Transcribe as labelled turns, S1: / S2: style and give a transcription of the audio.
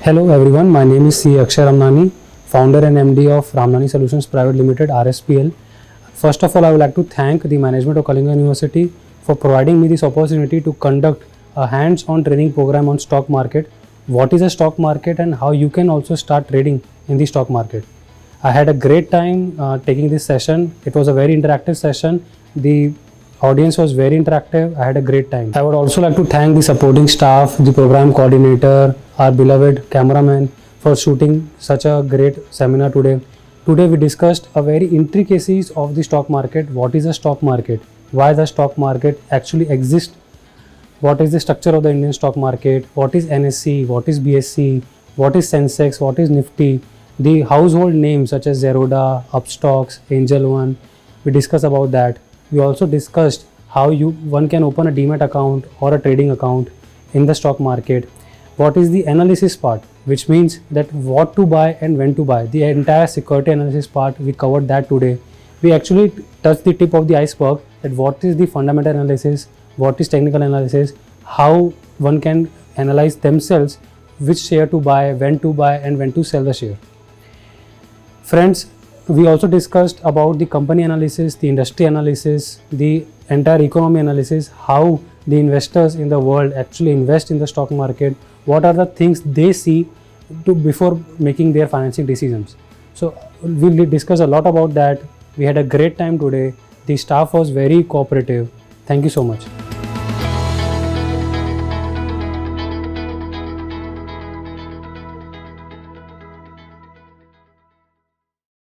S1: Hello everyone, my name is Akshay Ramnani, founder and MD of Ramnani Solutions Private Limited (RSPL). First of all, I would like to thank the management of Kalinga University for providing me this opportunity to conduct a hands-on training program on stock market, what is a stock market and how you can also start trading in the stock market. I had a great time taking this session. It was a very interactive session. The audience was very interactive. I had a great time. I would also like to thank the supporting staff, the program coordinator, our beloved cameraman for shooting such a great seminar today. Today we discussed a very intricacies of the stock market. What is a stock market? Why the stock market actually exists? What is the structure of the Indian stock market? What is NSE? What is BSE? What is Sensex? What is Nifty? The household names such as Zerodha, Upstocks, Angel One. We discussed about that. We also discussed how one can open a demat account or a trading account in the stock market. What is the analysis part, which means that what to buy and when to buy. The entire security analysis part, we covered that today. We actually touched the tip of the iceberg that what is the fundamental analysis, what is technical analysis, how one can analyze themselves, which share to buy, when to buy and when to sell the share. Friends, we also discussed about the company analysis, the industry analysis, the entire economy analysis, how the investors in the world actually invest in the stock market, what are the things they see before making their financing decisions. So we'll discuss a lot about that. We had a great time today. The staff was very cooperative. Thank you so much.